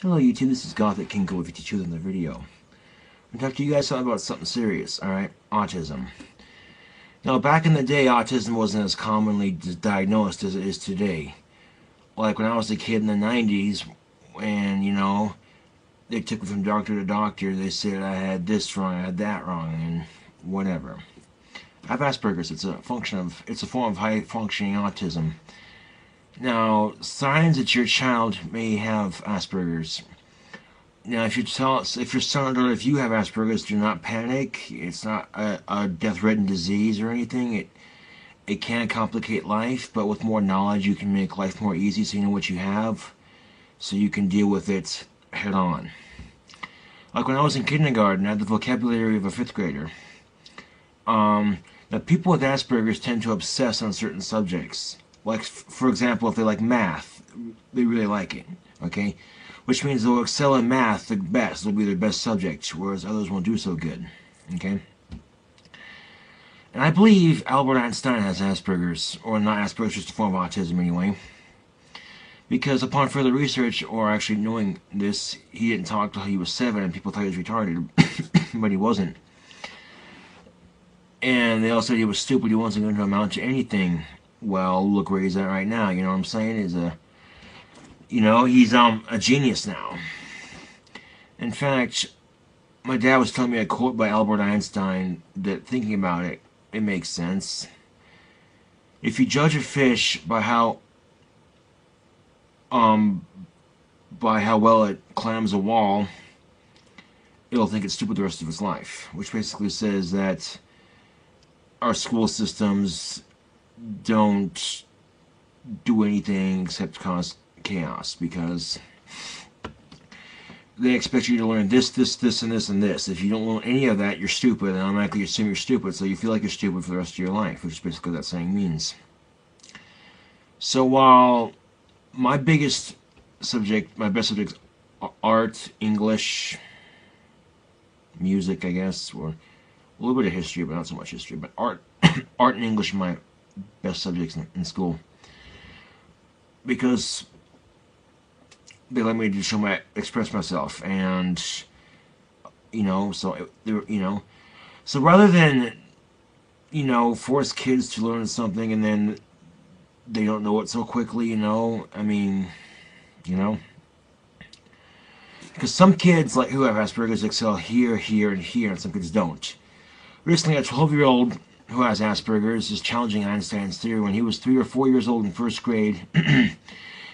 Hello YouTube, this is Gothic King with 52 in the video. I'm going to talk to you guys about something serious, alright? Autism. Now, back in the day, autism wasn't as commonly diagnosed as it is today. Like when I was a kid in the 90s, and, they took me from doctor to doctor, they said I had this wrong, I had that wrong, and whatever. I have Asperger's. It's a form of high-functioning autism. Now, signs that your child may have Asperger's. Now, if your son or if you have Asperger's, do not panic. It's not a death-threatening disease or anything. It can complicate life, but with more knowledge, you can make life more easy, so you know what you have, so you can deal with it head on. Like when I was in kindergarten, I had the vocabulary of a 5th grader. Now, people with Asperger's tend to obsess on certain subjects. Like, for example, if they like math, they really like it, okay? Which means they'll excel in math the best. It'll be their best subject, whereas others won't do so good, okay? And I believe Albert Einstein has Asperger's, or not Asperger's, just a form of autism anyway. Because upon further research, or actually knowing this, he didn't talk till he was 7, and people thought he was retarded, but he wasn't. And they all said he was stupid, he wasn't going to amount to anything. Well, look where he's at right now, you know what I'm saying? He's a genius now. In fact, my dad was telling me a quote by Albert Einstein that, thinking about it, it makes sense. If you judge a fish by how well it climbs a wall, it'll think it's stupid the rest of its life. Which basically says that our school systems don't do anything except cause chaos, because they expect you to learn this, and this. If you don't learn any of that, you're stupid, and automatically assume you're stupid, so you feel like you're stupid for the rest of your life, which is basically what that saying means. So while my best subjects are art, English, music, I guess, or a little bit of history, but not so much history, but art and English are my best subjects in school, because they let me to express myself, and so rather than force kids to learn something and then they don't know it so quickly, because some kids who have Asperger's excel here, here, and here, and some kids don't. Recently, a 12-year-old who has Asperger's is challenging Einstein's theory. When he was 3 or 4 years old in 1st grade,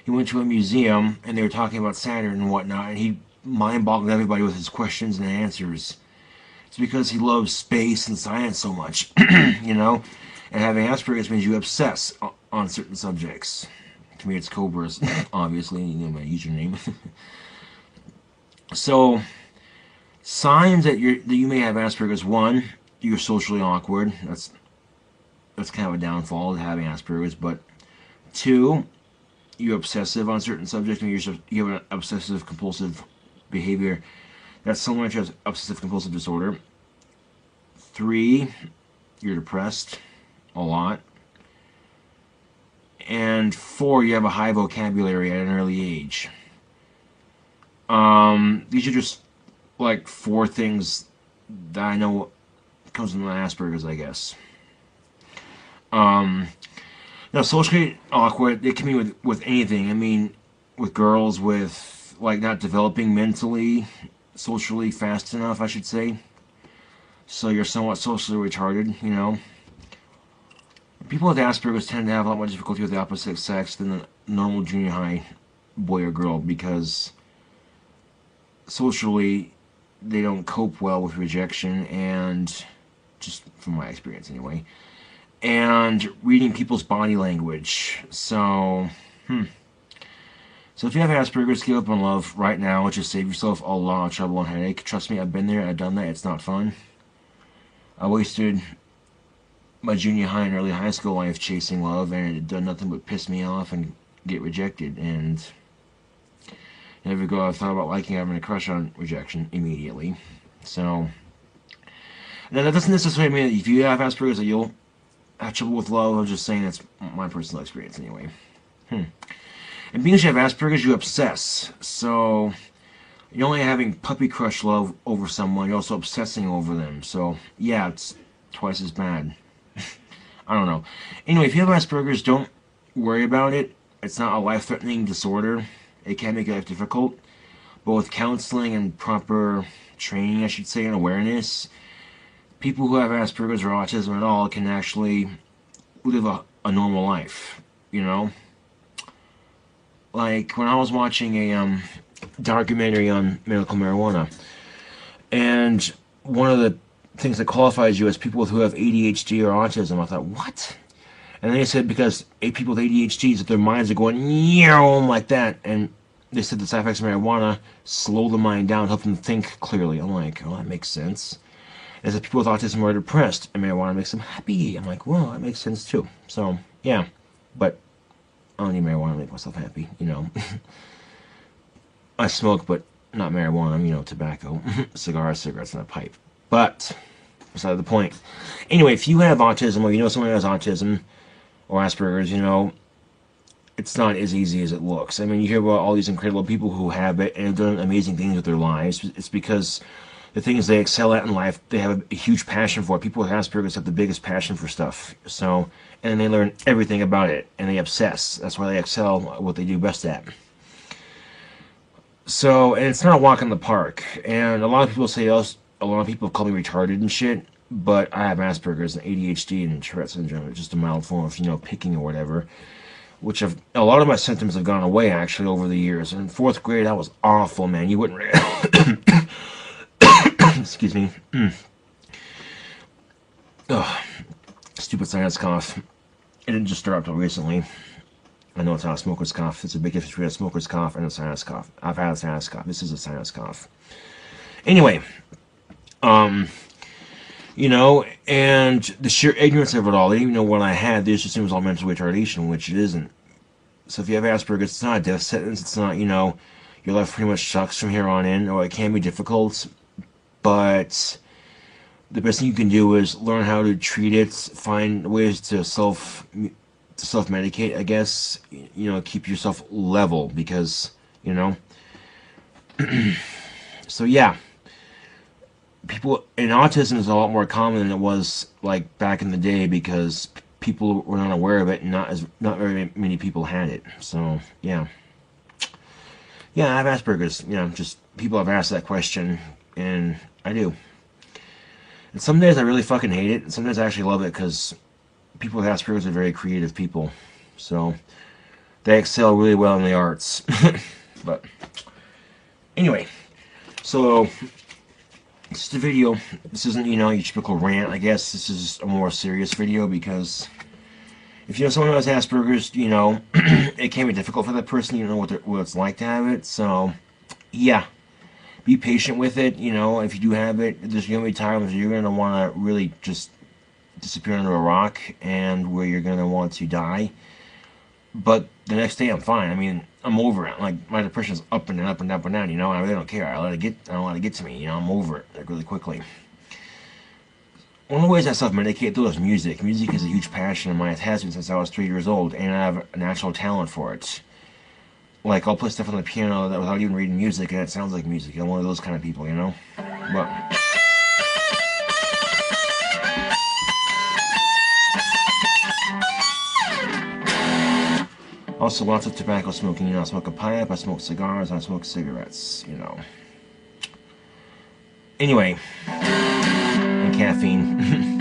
he went to a museum and they were talking about Saturn and whatnot, and he mind-boggled everybody with his questions and answers. It's because he loves space and science so much, and having Asperger's means you obsess on certain subjects. To me, it's Cobra's, obviously, my username. So, signs that you may have Asperger's: 1, you're socially awkward. That's kind of a downfall of having Asperger's. But 2, you're obsessive on certain subjects, and you have an obsessive compulsive behavior that's similar to obsessive compulsive disorder. 3, you're depressed a lot. And 4, you have a high vocabulary at an early age. These are just 4 things that I know comes from my Asperger's, I guess. Now, socially awkward, it can be with anything. With girls, with not developing mentally, socially fast enough, I should say. So you're somewhat socially retarded, People with Asperger's tend to have a lot more difficulty with the opposite sex than the normal junior high boy or girl, because socially they don't cope well with rejection, and just from my experience anyway, and reading people's body language. So if you have Asperger's, give up on love right now. Just save yourself a lot of trouble and headache. Trust me, I've been there, I've done that. It's not fun. I wasted my junior high and early high school life chasing love, and it done nothing but piss me off and get rejected. And every girl I thought about liking, having a crush on, rejection immediately. So now that doesn't necessarily mean that if you have Asperger's that you'll have trouble with love. I'm just saying that's my personal experience anyway. And being that you have Asperger's, you obsess. So You're only having puppy crush love over someone, you're also obsessing over them. So, yeah, it's twice as bad. I don't know. Anyway, if you have Asperger's, don't worry about it. It's not a life-threatening disorder. It can make life difficult. But with counseling and proper training, I should say, and awareness, people who have Asperger's or autism at all can actually live a normal life, you know? Like, when I was watching a documentary on medical marijuana, and one of the things that qualifies you as people who have ADHD or autism, I thought, what? And then they said because people with ADHD, that their minds are going like that, and they said the side effects of marijuana slow the mind down, help them think clearly. I'm like, oh, that makes sense. And that people with autism are depressed, and marijuana makes them happy. I'm like, well, that makes sense too. So, yeah, but I don't need marijuana to make myself happy, you know. I smoke, but not marijuana, you know, tobacco, cigarettes, and a pipe. But, beside the point. Anyway, if you have autism, or you know someone who has autism, or Asperger's, you know, it's not as easy as it looks. I mean, you hear about all these incredible people who have it, and have done amazing things with their lives. It's because the things they excel at in life, they have a huge passion for. People with Asperger's have the biggest passion for stuff. So, and they learn everything about it, and they obsess. That's why they excel at what they do best at. So, and it's not a walk in the park. And a lot of people say, a lot of people call me retarded and shit, but I have Asperger's and ADHD and Tourette syndrome. It's just a mild form of, you know, picking or whatever. Which a lot of my symptoms have gone away, actually, over the years. In 4th grade, I was awful, man. You wouldn't... Excuse me. Ugh. Stupid sinus cough. It didn't just start up until recently. I know it's not a smoker's cough. It's a big difference between a smoker's cough and a sinus cough. I've had a sinus cough. This is a sinus cough. Anyway, you know, and the sheer ignorance of it all. They didn't even know what I had. They just assumed it was all mental retardation, which it isn't. So if you have Asperger's, it's not a death sentence. It's not, you know, your life pretty much sucks from here on in, or it can be difficult. But the best thing you can do is learn how to treat it, find ways to self-medicate, I guess. You know, keep yourself level, because, you know. So, yeah. People, and autism is a lot more common than it was, like, back in the day, because people were not aware of it, and not very many people had it. So, yeah. Yeah, I have Asperger's. You know, just people have asked that question, and I do. And some days I really fucking hate it, and some days I actually love it, because people with Asperger's are very creative people. So, they excel really well in the arts. But, anyway. So, this is the video. This isn't, you know, your typical rant, I guess. This is a more serious video, because if you know someone who has Asperger's, you know, it can be difficult for that person. You know what it's like to have it. So, yeah. Be patient with it. You know, if you do have it, there's going to be times you're going to want to really just disappear under a rock, and where you're going to want to die. But the next day I'm fine. I mean, I'm over it. Like, my depression's up and up and up and down, you know. I really don't care. I don't let it get to me, you know. I'm over it, like, really quickly. One of the ways I self-medicate, though, is music. Music is a huge passion of mine. It has been since I was 3 years old, and I have a natural talent for it. Like, I'll play stuff on the piano that without even reading music, and it sounds like music. I'm one of those kind of people, you know. But also, lots of tobacco smoking. You know, I smoke a pipe, I smoke cigars, I smoke cigarettes, you know. Anyway, and caffeine.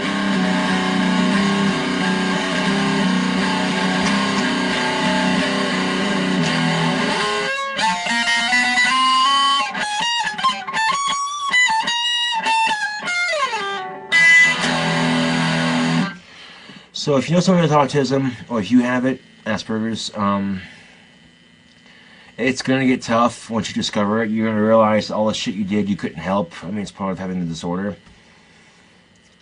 So if you know someone with autism, or if you have it, Asperger's, it's going to get tough once you discover it. You're going to realize all the shit you did you couldn't help. I mean, it's part of having the disorder.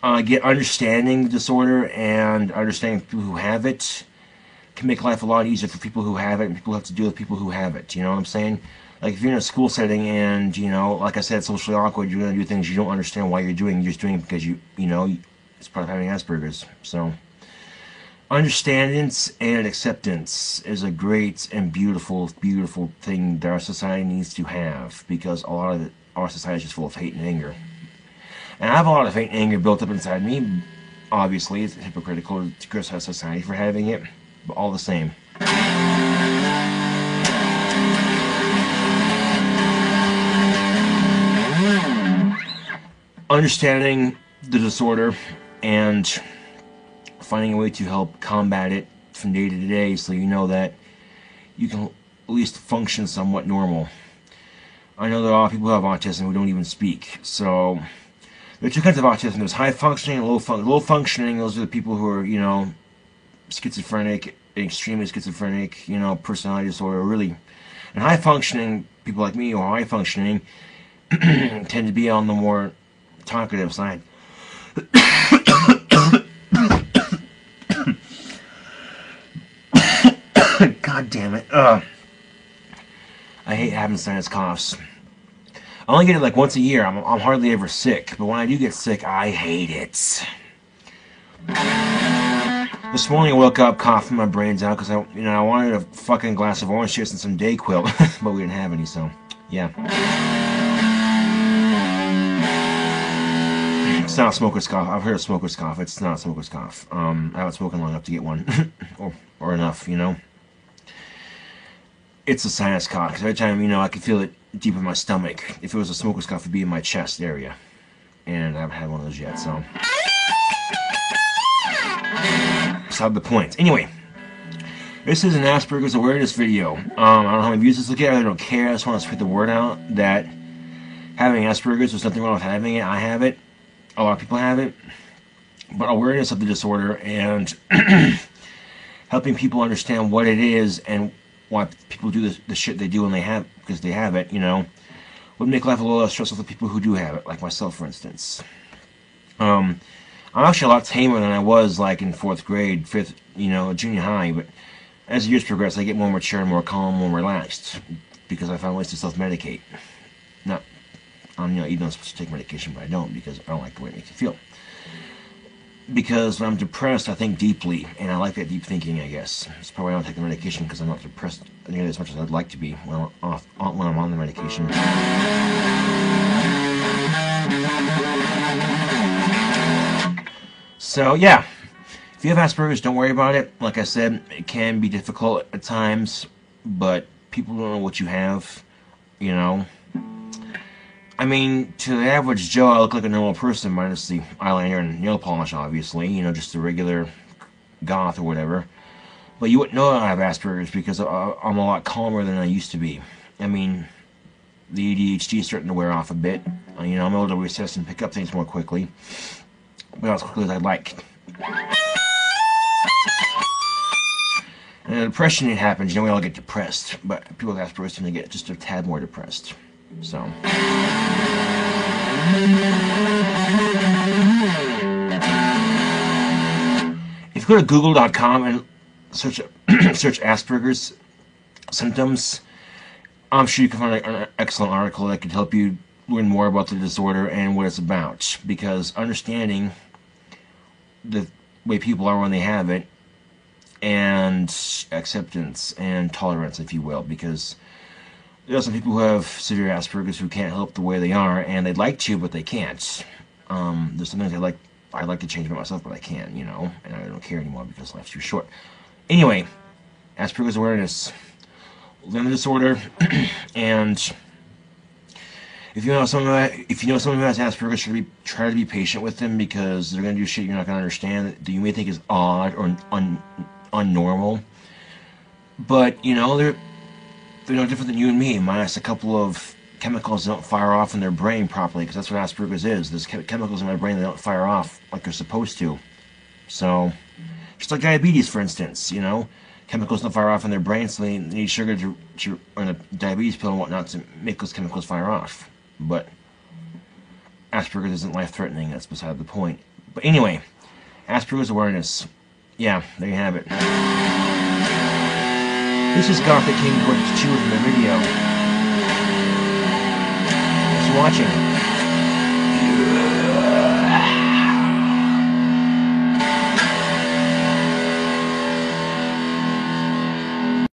Understanding the disorder and understanding people who have it can make life a lot easier for people who have it, and people who have to deal with people who have it. You know what I'm saying? Like, if you're in a school setting and, you know, like I said, it's socially awkward, you're going to do things you don't understand why you're doing. You're just doing it because you know, it's part of having Asperger's. So, Understandance and acceptance is a great and beautiful, beautiful thing that our society needs to have, because a lot of our society is just full of hate and anger. And I have a lot of hate and anger built up inside me. Obviously, it's hypocritical to criticize society for having it, but all the same. Understanding the disorder and finding a way to help combat it from day to day, so you know that you can at least function somewhat normal. I know that a lot of people who have autism who don't even speak. So there are two kinds of autism. There's high functioning and low functioning. Those are the people who are, you know, schizophrenic, extremely schizophrenic, you know, personality disorder, really. And high functioning people like me who are high functioning tend to be on the more talkative side. God damn it. I hate having sinus coughs. I only get it like once a year. I'm hardly ever sick, but when I do get sick, I hate it. This morning I woke up coughing my brains out because I wanted a fucking glass of orange juice and some Dayquil, but we didn't have any, so yeah. It's not a smoker's cough. I've heard of smoker's cough. It's not a smoker's cough. I haven't spoken long enough to get one, or enough, you know. It's a sinus cough, because every time, you know, I can feel it deep in my stomach. If it was a smoker's cough, it'd be in my chest area. And I haven't had one of those yet, so. Beside the point. Anyway, this is an Asperger's awareness video. I don't know how many views this will get. I don't care. I just want to spread the word out that having Asperger's, there's nothing wrong with having it. I have it. A lot of people have it. But awareness of the disorder and helping people understand what it is and why people do the shit they do when they have, because they have it, you know, would make life a little less stressful for people who do have it, like myself, for instance. I'm actually a lot tamer than I was, like, in 4th grade, 5th, you know, junior high, but as the years progress, I get more mature, more calm, more relaxed, because I found ways to self-medicate. Not, you know, even though I'm supposed to take medication, but I don't, because I don't like the way it makes you feel. Because when I'm depressed, I think deeply, and I like that deep thinking, I guess. It's probably why I don't take the medication, because I'm not depressed nearly as much as I'd like to be when I'm on the medication. So, yeah. If you have Asperger's, don't worry about it. Like I said, it can be difficult at times, but people don't know what you have, you know. I mean, to the average Joe, I look like a normal person, minus the eyeliner and nail polish, obviously. You know, just a regular goth or whatever. But you wouldn't know I have Asperger's because I'm a lot calmer than I used to be. I mean, the ADHD is starting to wear off a bit. You know, I'm able to recess and pick up things more quickly. But not as quickly as I'd like. And the depression, it happens. You know, we all get depressed. But people with Asperger's tend to get just a tad more depressed. So. If you go to google.com and search Asperger's symptoms, I'm sure you can find an excellent article that could help you learn more about the disorder and what it's about. Because understanding the way people are when they have it, and acceptance and tolerance, if you will, because there are some people who have severe Asperger's who can't help the way they are, and they'd like to, but they can't. There's some things I'd like to change about myself, but I can't, you know, and I don't care anymore because life's too short. Anyway, Asperger's awareness, learn the disorder, and if you know someone who has Asperger's, try to be patient with them, because they're gonna do shit you're not gonna understand that you may think is odd or unnormal, but you know they're no different than you and me, minus a couple of chemicals that don't fire off in their brain properly, because that's what Asperger's is. There's chemicals in my brain that don't fire off like they're supposed to. So, just like diabetes, for instance, you know, chemicals don't fire off in their brain, so they need sugar and a diabetes pill and whatnot to make those chemicals fire off. But Asperger's isn't life-threatening, that's beside the point. But anyway, Asperger's awareness. Yeah, there you have it. This is Gothic King 22 from the video. Thanks for watching.